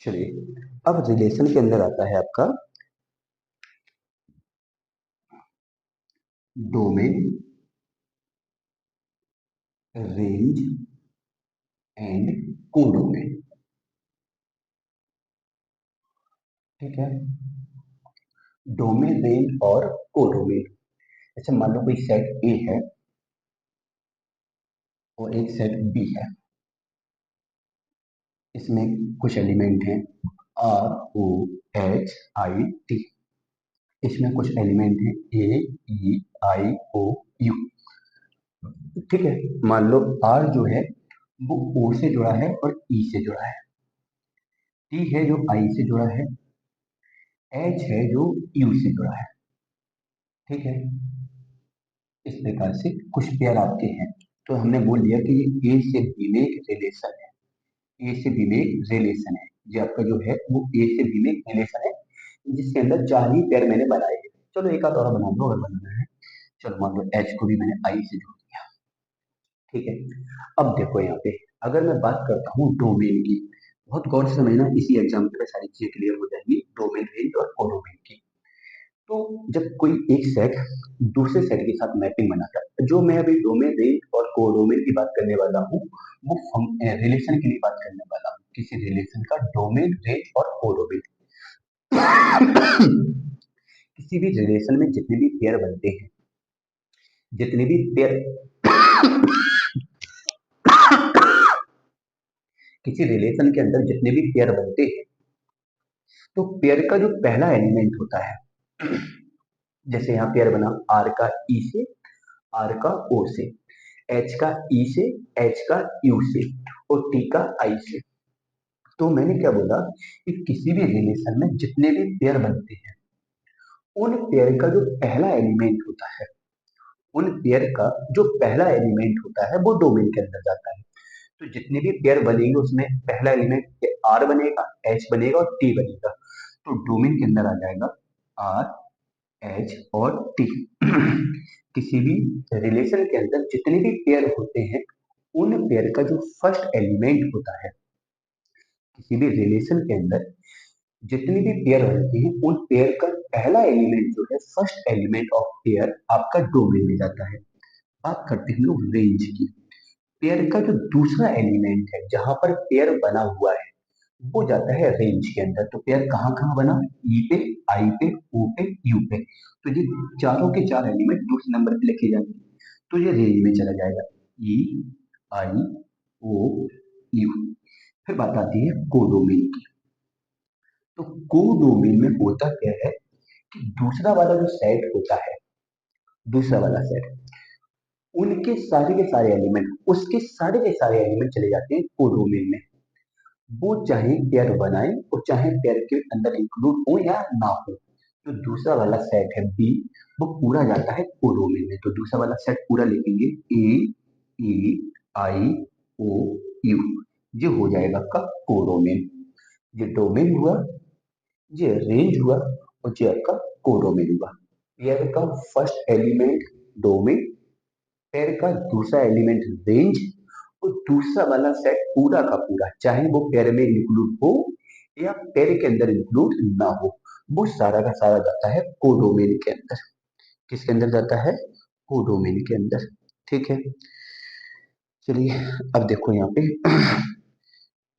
चलिए, अब रिलेशन के अंदर आता है आपका डोमेन, रेंज एंड कोडोमेन। ठीक है। डोमेन, रेंज और कोडोमेन। अच्छा, मान लो कोई सेट ए है और एक सेट बी है। इसमें कुछ एलिमेंट हैं R O H I T. इसमें कुछ एलिमेंट हैं ए ई आई ओ यू। ठीक है, मान लो आर जो है वो ओ से जुड़ा है और ई से जुड़ा है। टी है जो आई से जुड़ा है। एच है जो यू से जुड़ा है। ठीक है, इस प्रकार से कुछ पेयर आपके हैं। तो हमने बोल दिया कि ये ए से बी में एक रिलेशन है। ए से बी में एक रिलेशन है। ये आपका जो है वो ए से बी में एक रिलेशन है, जिसके अंदर 4 ही पेयर मैंने बनाए हैं। चलो एक आध और बना दो अगर बनाना है। चलो मान लो एच को भी मैंने आई से जोड़ दिया। ठीक है, अब देखो यहाँ पे अगर मैं बात करता हूँ डोमेन की, बहुत गौर से समझना, इसी एग्जाम्पल में सारी चीजें क्लियर हो जाएंगी डोमेन, रेंज और कोडोमेन की। तो जब कोई एक सेट दूसरे सेट के साथ मैपिंग बनाता है, जो मैं अभी डोमेन, रेंज और कोडोमेन की बात करने वाला हूँ, वो रिलेशन के लिए बात करने वाला हूँ, किसी रिलेशन का डोमेन, रेंज और कोडोमेन। किसी भी रिलेशन में जितने भी पेयर बनते हैं, जितने भी पेयर किसी रिलेशन के अंदर जितने भी पेयर बनते हैं, तो पेयर का जो पहला एलिमेंट होता है, जैसे यहाँ पेयर बना आर का ई से, आर का ओ से, एच का ई से, एच का यू से और टी का आई से। तो मैंने क्या बोला कि किसी भी रिलेशन में जितने भी पेयर बनते हैं, उन पेयर का जो पहला एलिमेंट होता है, उन पेयर का जो पहला एलिमेंट होता है वो डोमेन के अंदर जाता है। तो जितने भी पेयर बनेंगे उसमें पहला एलिमेंट आर बनेगा, एच बनेगा और टी बनेगा। तो डोमेन के अंदर आ जाएगा आर, एच और टी। किसी भी रिलेशन के अंदर जितने भी पेयर होते हैं, उन पेयर का जो फर्स्ट एलिमेंट होता है, किसी भी रिलेशन के अंदर जितनी भी पेयर बनती हैं, उन पेयर का पहला एलिमेंट जो है, फर्स्ट एलिमेंट ऑफ पेयर आपका डोमेन में जाता है। बात करते हैं हम लोग रेंज की। पेयर का जो दूसरा एलिमेंट है, जहां पर पेयर बना हुआ है, वो जाता है रेंज के अंदर। तो पेयर कहाँ कहाँ बना, ई पे, आई पे, ओ पे, यू पे। तो ये चारों के चार एलिमेंट दूसरे नंबर पे लिखे जाएंगे, तो ये रेंज में चला जाएगा, ई आई ओ यू। फिर बात आती है कोडोमेन की। तो कोडोमेन में होता क्या है कि दूसरा वाला जो सेट होता है, दूसरा वाला सेट, उनके सारे के सारे एलिमेंट, उसके सारे के सारे एलिमेंट चले जाते हैं कोडोमेन में। वो चाहे पेयर बनाए और चाहे पेयर के अंदर इंक्लूड हो या ना हो। तो दूसरा वाला सेट है बी, वो पूरा जाता है कोडोमेन में। तो दूसरा वाला सेट पूरा लिखेंगे ए ई आई ओ यू। ये हो जाएगा आपका कोडोमेन। ये डोमेन हुआ, ये रेंज हुआ और ये आपका कोडोमेन हुआ। पेयर का फर्स्ट एलिमेंट डोमेन, पेयर का दूसरा एलिमेंट रेंज और दूसरा वाला सेट पूरा का पूरा, चाहे वो पेयर में इंक्लूड हो या पेयर के अंदर इंक्लूड ना हो, वो सारा का सारा जाता है कोडोमेन के अंदर। किसके अंदर जाता है, कोडोमेन के अंदर। ठीक है, चलिए अब देखो यहाँ पे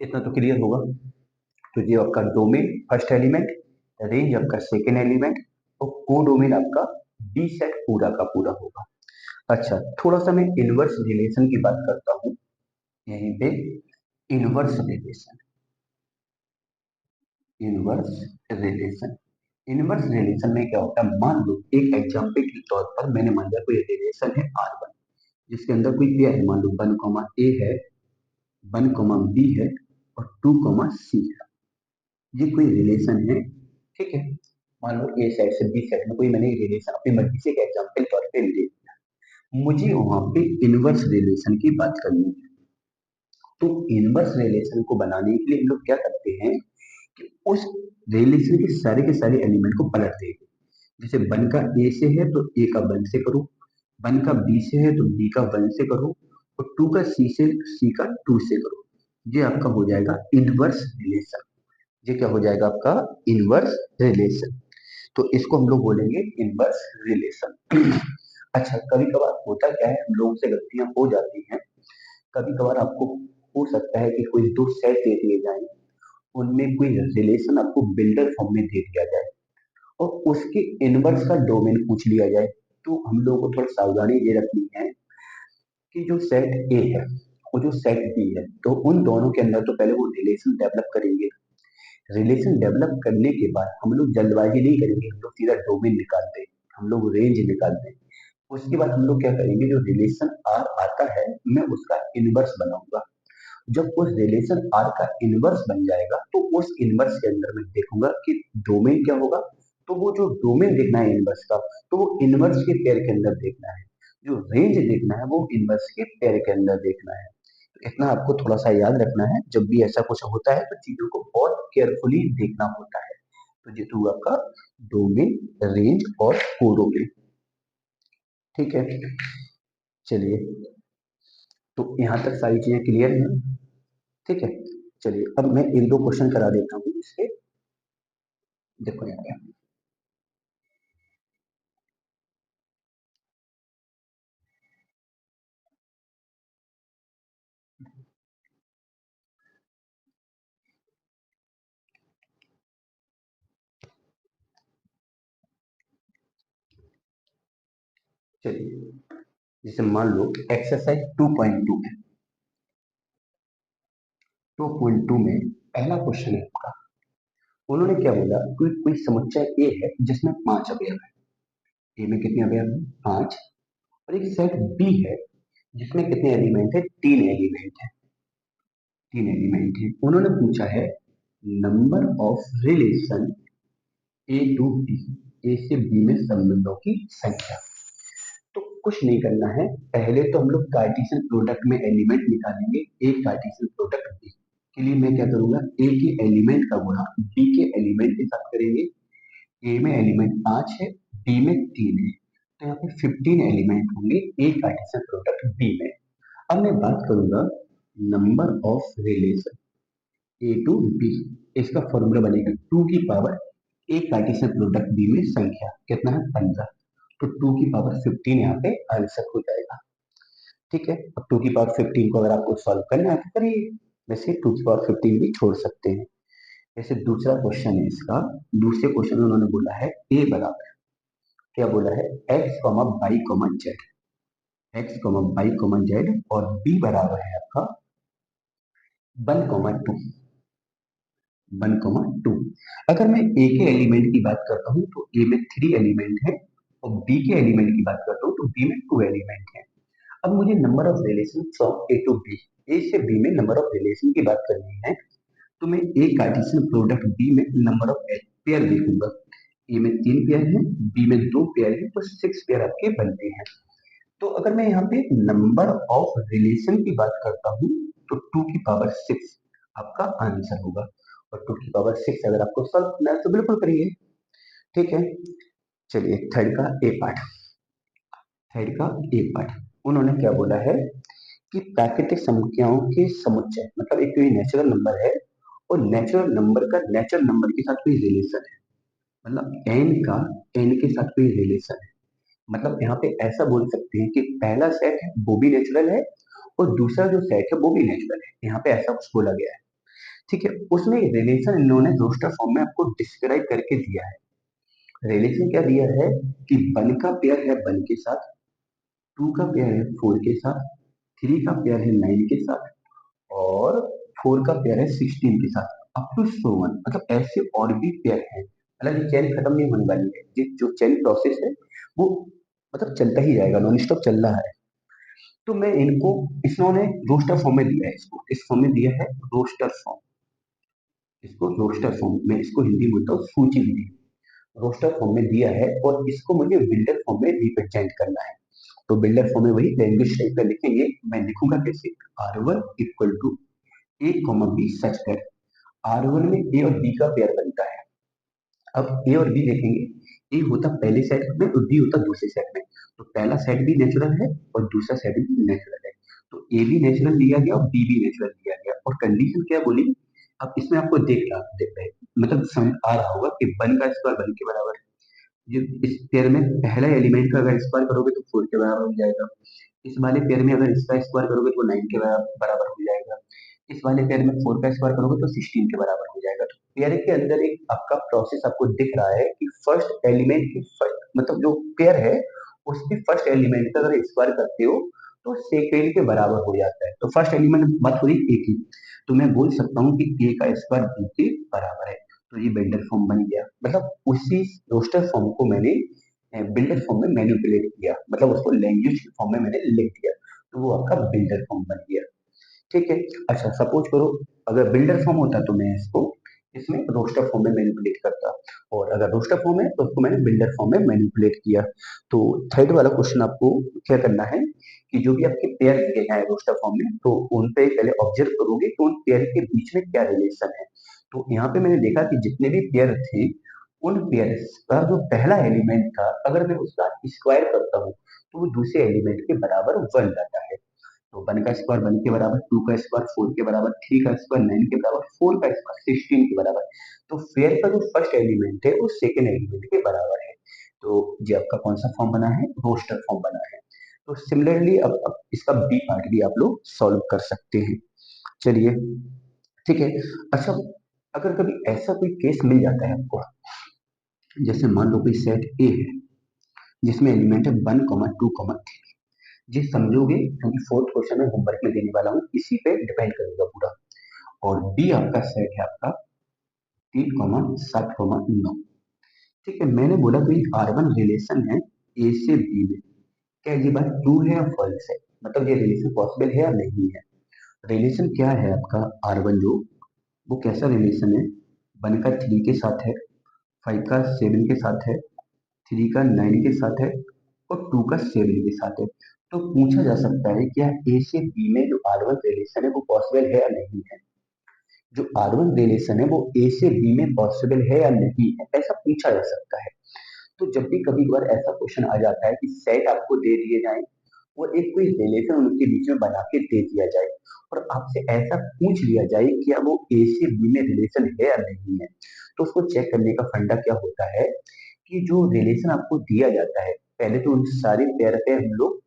इतना तो क्लियर होगा। तो ये आपका डोमेन फर्स्ट एलिमेंट, रेंज आपका सेकेंड एलिमेंट और कोडोमेन आपका बी सेट पूरा का पूरा होगा। अच्छा, थोड़ा सा मैं इनवर्स रिलेशन की बात करता हूँ यहीं पे। Inverse relation, inverse relation, inverse relation में क्या होता है, मान लो एक एग्जांपल के तौर पर मैंने मान लिया कोई रिलेशन है R1, जिसके अंदर कोई पेयर है, मान लो 1, A है, 1, B है और 2, C है। ये कोई रिलेशन है। ठीक है, मान लो ए सेट से बी सेट में कोई मैंने रिलेशन अपनी मर्जी से एक एग्जांपल तौर पे ले लिया। मुझे वहां पे इनवर्स रिलेशन की बात करनी है। तो इनवर्स रिलेशन को बनाने के लिए हम लोग क्या करते हैं कि उस रिलेशन के सारे एलिमेंट को पलट देंगे। जैसे 1 का ए से है तो ए का 1 से करो, 1 का बी से है तो बी का 1 से करो और 2 का सी से सी का 2 से करो। ये आपका हो जाएगा इनवर्स रिलेशन। ये क्या हो जाएगा आपका, इनवर्स रिलेशन। तो इसको हम लोग बोलेंगे इनवर्स रिलेशन। अच्छा, कभी कभार होता क्या है, हम लोगों से गलतियां हो जाती हैं। कभी कभार आपको हो सकता है कि कोई दो सेट दे दिए जाए, उनमें कोई रिलेशन आपको बिल्डर फॉर्म में दे दिया जाए और उसके इनवर्स का डोमेन पूछ लिया जाए, तो हम लोगों को थोड़ा सावधानी ये रखनी है कि जो सेट ए है और जो सेट बी है, तो उन दोनों के अंदर तो पहले वो रिलेशन डेवलप करेंगे। रिलेशन डेवलप करने के बाद हम लोग जल्दबाजी नहीं करेंगे, हम लोग सीधा डोमेन निकालते हैं, हम लोग रेंज निकालते हैं। उसके बाद हम लोग क्या करेंगे, जो रिलेशन आर आता है मैं उसका इनवर्स बनाऊंगा। जब उस रिलेशन आर का इनवर्स बन जाएगा तो उस इनवर्स के अंदर मैं देखूंगा कि डोमेन क्या होगा। तो वो जो डोमेन देखना है इनवर्स का, तो वो इनवर्स के पेयर के अंदर देखना है। जो रेंज देखना है वो इनवर्स के पेयर के अंदर देखना है। तो इतना आपको थोड़ा सा याद रखना है, जब भी ऐसा कुछ होता है तो चीजों को बहुत केयरफुली देखना होता है। तो ये तो हुआ आपका डोमेन, रेंज और कोडोमेन। ठीक है, चलिए, तो यहाँ तक सारी चीजें क्लियर है। ठीक है, चलिए अब मैं एक दो क्वेश्चन करा देता हूँ इसके। देखो यहाँ पे, चलिए जैसे मान लो एक्सरसाइज 2.2 में, 2.2 में पहला क्वेश्चन है आपका। उन्होंने क्या बोला, कोई कोई समुच्चय ए है जिसमें 5 अवयव है। ए में कितने अवयव है? 5। और एक सेट बी है जिसमें कितने एलिमेंट है? 3 एलिमेंट है। 3 एलिमेंट है। उन्होंने पूछा है number of relation A to B, A से बी में संबंधों की संख्या। तो कुछ नहीं करना है, पहले तो हम लोग कार्टेशियन प्रोडक्ट में एलिमेंट निकालेंगे। ए कार्टेशियन प्रोडक्ट बी के लिए मैं क्या करूंगा, ए के एलिमेंट का गुणा बी के एलिमेंट के साथ करेंगे। ए में एलिमेंट 5 है, बी में 3 है, तो यहाँ पे 15 एलिमेंट होंगे ए कार्टेशियन प्रोडक्ट बी में। अब मैं बात करूंगा number of relation A to B. इसका फॉर्मूला बनेगा 2 की power A Cartesian product B में संख्या कितना है? 15। तो 2 की पावर 15 यहाँ पे आंसर हो जाएगा। ठीक है, अब 2 की पावर 15 को अगर आपको सॉल्व करना है तो करिए, वैसे 2 की पावर 15 भी छोड़ सकते हैं। जैसे दूसरा क्वेश्चन है इसका। दूसरे क्वेश्चन में उन्होंने बोला है ए बराबर, क्या बोला है, x comma by comma Z. X comma by comma Z, और बी बराबर है आपका 1,2। 1,2। अगर मैं ए के एलिमेंट की बात करता हूँ तो ए में 3 एलिमेंट है, और बी के एलिमेंट की बात करता हूँ तो बी में 2 एलिमेंट है। अब मुझे number of relation from A to B, A से बी में नंबर ऑफ रिलेशन की बात करनी है। तो मैं ए कार्टेशियन प्रोडक्ट बी में नंबर ऑफ पेयर देखूंगा। ए में 3 पेयर है, बी में 2 पेयर है, तो 6 पेयर आपके बनते हैं। तो अगर मैं यहाँ पे नंबर ऑफ रिलेशन की बात करता हूँ तो 2 की पावर 6 आपका आंसर होगा। और 2 की पावर 6 अगर आपको सॉल्व करना है तो बिल्कुल करिए। ठीक है, चलिए थर्ड का ए पार्ट। थर्ड का ए पार्ट, उन्होंने क्या बोला है कि प्राकृतिक संख्याओं के समुच्चय, मतलब एक कोई नेचुरल नंबर है और नेचुरल नंबर का नेचुरल नंबर के साथ कोई रिलेशन है, मतलब एन का एन के साथ कोई रिलेशन है। मतलब यहाँ पे ऐसा बोल सकते हैं कि पहला सेट है वो भी नेचुरल है और दूसरा जो सेट है वो भी नेचुरल है। यहाँ पे ऐसा कुछ बोला गया है। ठीक है, उसमें रिलेशन इन्होंने रोस्टर फॉर्म में आपको डिस्क्राइब करके दिया है। रिलेशन क्या दिया है कि वन का पेयर है वन के साथ, 2 का पेयर है 4 के साथ, 3 का पेयर है 9 के साथ, और 4 का पेयर है 16 के साथ, अप टू सो वन। मतलब ऐसे और भी पेयर हैं, मतलब ये चेन खत्म नहीं होने वाली है। ये जो चेन प्रोसेस है वो मतलब चलता ही जाएगा, नॉन स्टॉप चल रहा है। तो मैं इनको, इन्होंने रोस्टर फॉर्म में दिया है, इसको इस फॉर्म में दिया है रोस्टर फॉर्म। इसको रोस्टर फॉर्म में, इसको हिंदी में बोलता हूँ सूची विधि। रोस्टर फॉर्म में दिया है और इसको मुझे बिल्डर फॉर्म में रिप्रेजेंट करना है। तो बिल्डर फॉर्म में वही लैंग्वेज टाइप का लिखेंगे। मैं लिखूंगा कैसे, R1 equal to A comma B such that R1 में ए और बी का पेयर बनता है। अब ए और बी देखेंगे, ए होता पहले सेट में और बी होता दूसरे सेट में। तो पहला सेट भी नेचुरल है और दूसरा सेट भी नेचुरल है। तो ए भी नेचुरल लिया गया और बी भी नेचुरल लिया गया। और कंडीशन क्या बोली, अब इसमें आपको देख रहे मतलब समझ आ रहा होगा कि वन का स्क्वायर वन के बराबर है। जो इस पेयर में पहला एलिमेंट का अगर स्क्वायर करोगे तो 4 के बराबर हो जाएगा। इस वाले पेयर में अगर इसका स्क्वायर करोगे तो 9 के बराबर हो जाएगा। इस वाले पेयर में 4 का स्क्वायर करोगे तो 16 के बराबर हो जाएगा। तो पेयर के अंदर एक आपका प्रोसेस आपको दिख रहा है कि फर्स्ट एलिमेंट की फर्स्ट मतलब जो पेयर है उसके फर्स्ट एलिमेंट का अगर स्क्वायर करते हो तो सेकेंड के बराबर हो जाता है। तो फर्स्ट एलिमेंट बात हो रही ए की, तो मैं बोल सकता हूँ कि ए का स्क्वायर बी के बराबर है। तो ये बिल्डर फॉर्म बन गया, मतलब उसी रोस्टर फॉर्म को मैंने बिल्डर फॉर्म में मैनिपुलेट किया, मतलब उसको लैंग्वेज फॉर्म में मैंने लिख दिया, तो वो आपका बिल्डर फॉर्म बन गया। ठीक है। अच्छा सपोज करो अगर बिल्डर फॉर्म होता तो मैं इसको इसमें रोस्टर फॉर्म में मैनिपुलेट करता, और अगर रोस्टर फॉर्म है तो उसको मैंने बिल्डर फॉर्म में मैनिपुलेट किया। तो थर्ड वाला क्वेश्चन आपको क्या करना है कि जो भी आपके पेयर दिए हैं रोस्टर फॉर्म में, तो उन पे पहले ऑब्जर्व करोगे कि उन पेयर के बीच में क्या रिलेशन है। तो यहाँ पे मैंने देखा कि जितने भी पेयर थे उन पेयर्स का जो पहला एलिमेंट था अगर मैं उसका स्क्वायर करता हूँ तो वो दूसरे एलिमेंट के बराबर बन जाता है। तो 1 का स्क्वायर 1 के बराबर, 2 का स्क्वायर 4 के बराबर, 3 का स्क्वायर 9 के बराबर, 4 का स्क्वायर 16 के बराबर। तो पेयर का जो फर्स्ट एलिमेंट है वो सेकेंड एलिमेंट के बराबर है। तो ये आपका कौन सा फॉर्म बना है, रोस्टर फॉर्म बना है। तो सिमिलरली अब इसका बी पार्ट भी आप लोग सॉल्व कर सकते हैं। चलिए ठीक है। अच्छा अगर कभी ऐसा कोई केस मिल जाता है आपको, जैसे मान लो कोई सेट ए है जिसमें एलिमेंट है 1 2 3, जी समझोगे क्योंकि फोर्थ क्वेश्चन में होमवर्क में देने वाला हूँ, इसी पे डिपेंड करेगा पूरा। और बी आपका सेट है आपका 3 7 9। ठीक है, मैंने बोला कोई R1 रिलेशन है ए से बी में, क्या ये बात ट्रू है या फॉल्स है, मतलब ये रिलेशन पॉसिबल है या नहीं है। रिलेशन क्या है आपका R1 जो, वो कैसा रिलेशन है, 1 का 3 के साथ है, 5 का 7 के साथ है, 3 का 9 के साथ है, और 2 का 7 के साथ है। तो पूछा जा सकता है क्या ए से बी में जो R1 रिलेशन है वो पॉसिबल है या नहीं है। जो R1 रिलेशन है वो ए से बी में पॉसिबल है या नहीं है, ऐसा पूछा जा सकता है। तो जब भी कभी कभार ऐसा क्वेश्चन आ जाता है कि सेट आपको दे दिए जाए और एक कोई रिलेशन उनके बीच में बना के दे दिया जाए और आपसे ऐसा पूछ लिया जाए कि क्या वो ए से बी में रिलेशन है या नहीं है, तो उसको चेक करने का फंडा क्या होता है कि जो रिलेशन आपको दिया जाता है पहले तो उन सारे पेयर पे हम लोग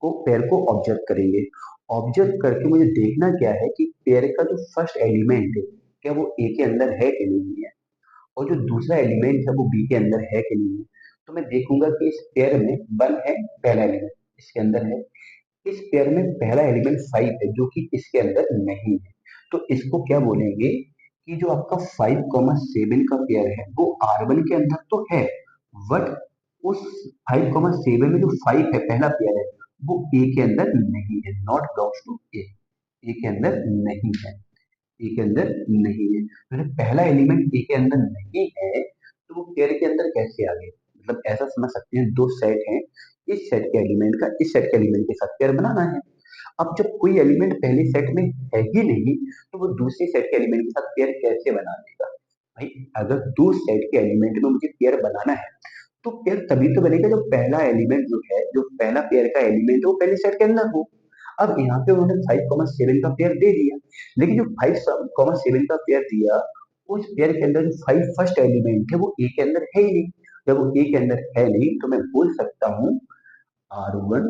को पेयर को ऑब्जर्व करेंगे। ऑब्जर्व करके मुझे देखना क्या है कि पेयर का जो फर्स्ट एलिमेंट है क्या वो ए के अंदर है कि नहीं है, और जो दूसरा एलिमेंट है वो बी के अंदर है कि नहीं है। तो मैं देखूंगा कि इस पेयर में 1 है, पहला एलिमेंट इसके अंदर है, इस पेयर में पहला एलिमेंट 5 है जो कि इसके अंदर नहीं है। तो इसको क्या बोलेंगे कि जो आपका 5 7 का पेयर है वो R1 के अंदर तो है, बट उस 5 7 में जो 5 है पहला पेयर है वो ए के अंदर नहीं है, नॉट बिलोंग्स टू ए, ए के अंदर नहीं है, ए के अंदर नहीं है। तो जब पहला एलिमेंट ए के अंदर नहीं है तो वो पेयर के अंदर कैसे आ गए, मतलब ऐसा समझ सकते हैं दो सेट हैं, इस सेट के एलिमेंट का इस सेट के एलिमेंट के साथ पेयर बनाना है। अब जब कोई एलिमेंट पहले सेट में है ही नहीं तो वो दूसरे सेट के एलिमेंट के साथ पेयर कैसे बना देगा। भाई अगर दो सेट के एलिमेंट में मुझे पेयर बनाना है तो पेयर तभी तो बनेगा जब पहला एलिमेंट जो है, जो पहला पेयर का एलिमेंट है वो पहले सेट के अंदर हो। अब यहाँ पे उन्होंने 5 7 का पेयर दे दिया, लेकिन जो 5 7 का पेयर दिया उस पेयर के अंदर जो 5 फर्स्ट एलिमेंट है वो ए के अंदर है ही नहीं। जब वो ए के अंदर है नहीं तो मैं बोल सकता हूँ R1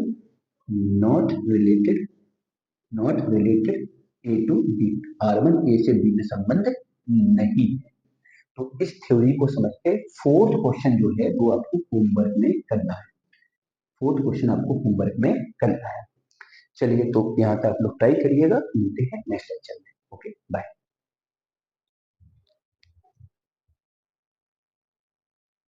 not related, not related A to B, R1 A से बी में संबंध नहीं है। तो इस थ्योरी को समझ के फोर्थ क्वेश्चन जो है वो आपको होमवर्क में करना है, फोर्थ क्वेश्चन आपको होमवर्क में करना है। चलिए तो यहाँ तक आप लोग ट्राई करिएगा, मिलते हैं नेक्स्ट लेक्चर में। Okay bye.